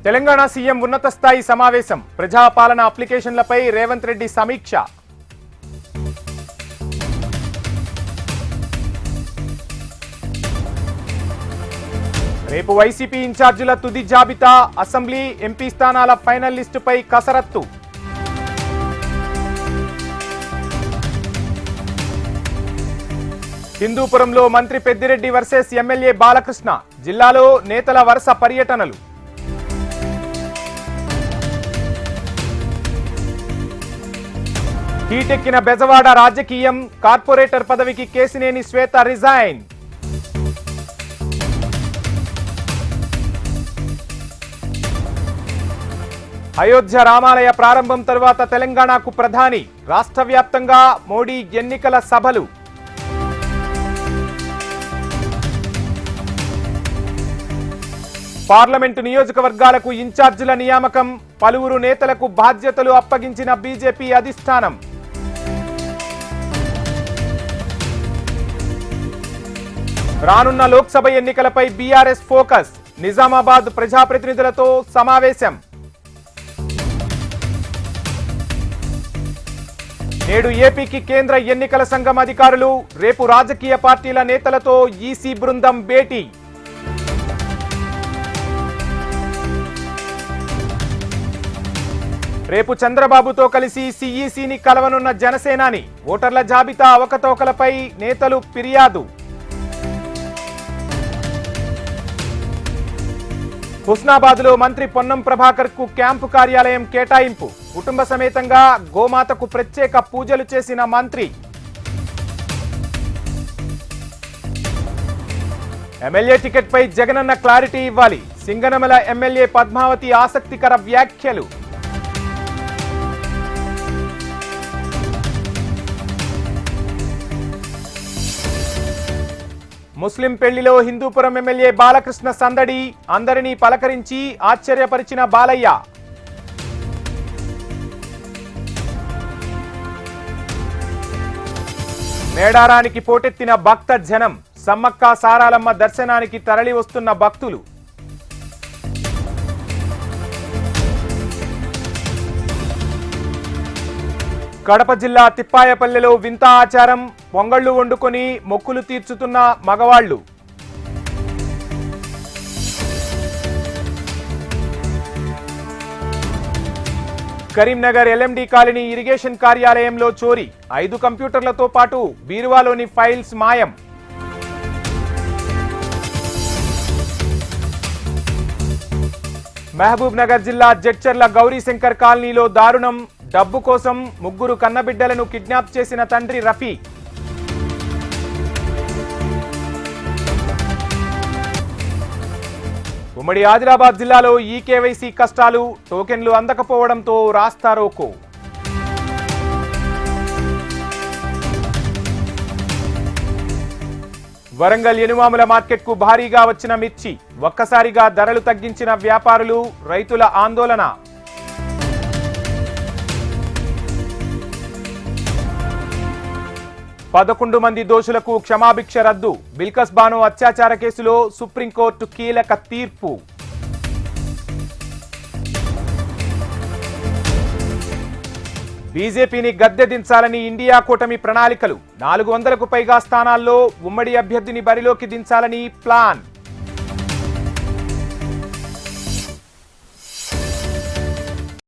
Telangana CM ఉన్నత స్థాయి సమావేశం. ప్రజాపాలన అప్లికేషన్లపై రేవంత్ రెడ్డి సమీక్ష. రేపు వైసీపీ ఇన్ఛార్జీల తుది జాబితా. అసెంబ్లీ, ఎంపీ స్థానాల ఫైనల్ లిస్టుపై కసరత్తు. హిందూపురంలో మంత్రి పెద్దిరెడ్డి వర్సెస్ ఎమ్మెల్యే బాలకృష్ణ. జిల్లాలో నేతల వరుస పర్యటనలు. హీటెక్కిన బెజవాడ రాజకీయం. కార్పొరేటర్ పదవికి కేసినేని శ్వేత రిజైన్. అయోధ్య రామాలయ ప్రారంభం తరువాత తెలంగాణకు ప్రధాని. రాష్ట్ర వ్యాప్తంగా మోడీ ఎన్నికల సభలు. పార్లమెంటు నియోజకవర్గాలకు ఇన్ఛార్జీల నియామకం. పలువురు నేతలకు బాధ్యతలు అప్పగించిన బీజేపీ అధిష్టానం. రానున్న లోక్సభ ఎన్నికలపై బీఆర్ఎస్ ఫోకస్. నిజామాబాద్ ప్రజాప్రతినిధులతో సమావేశం. నేడు ఏపీకి కేంద్ర ఎన్నికల సంఘం అధికారులు. రేపు రాజకీయ పార్టీల నేతలతో ఈసీ బృందం భేటీ. రేపు చంద్రబాబుతో కలిసి సీఈసీని కలవనున్న జనసేనాని. ఓటర్ల జాబితా అవకతవకలపై నేతలు ఫిర్యాదు. హుస్నాబాద్లో మంత్రి పొన్నం ప్రభాకర్ కు క్యాంపు కార్యాలయం కేటాయింపు. కుటుంబ సమేతంగా గోమాతకు ప్రత్యేక పూజలు చేసిన మంత్రి. ఎమ్మెల్యే టికెట్ పై జగనన్న క్లారిటీ ఇవ్వాలి. సింగనమల ఎమ్మెల్యే పద్మావతి ఆసక్తికర వ్యాఖ్యలు. ముస్లిం పెళ్లిలో హిందూపురం ఎమ్మెల్యే బాలకృష్ణ సందడి. అందరినీ పలకరించి ఆశ్చర్యపరిచిన బాలయ్య. మేడారానికి పోటెత్తిన భక్త జనం. సమ్మక్క సారాలమ్మ దర్శనానికి తరలి వస్తున్న భక్తులు. కడప జిల్లా తిప్పాయపల్లెలో వింత ఆచారం. పొంగళ్లు వండుకొని మొక్కులు తీర్చుతున్న మగవాళ్లు. కరీంనగర్ ఎల్ఎండి కాలనీ ఇరిగేషన్ కార్యాలయంలో చోరీ. 5 కంప్యూటర్లతో పాటు బీరువాలోని ఫైల్స్ మాయం. మహబూబ్ నగర్ జిల్లా జడ్చర్ల గౌరీశంకర్ కాలనీలో దారుణం. డబ్బు కోసం 3 కన్నబిడ్డలను కిడ్నాప్ చేసిన తండ్రి రఫీ. ఉమ్మడి ఆదిలాబాద్ జిల్లాలో ఈకేవైసీ కష్టాలు. టోకెన్లు అందకపోవడంతో రాస్తారోకో. వరంగల్ ఎనుమాముల మార్కెట్కు భారీగా వచ్చిన మిర్చి. ఒక్కసారిగా ధరలు తగ్గించిన వ్యాపారులు, రైతుల ఆందోళన. 11 మంది దోషులకు క్షమాభిక్ష రద్దు. బిల్కస్ బానో అత్యాచార కేసులో సుప్రీంకోర్టు కీలక తీర్పు. బీజేపీని గద్దె దించాలని ఇండియా కూటమి ప్రణాళికలు. 400కు పైగా స్థానాల్లో ఉమ్మడి అభ్యర్థిని బరిలోకి దించాలని ప్లాన్.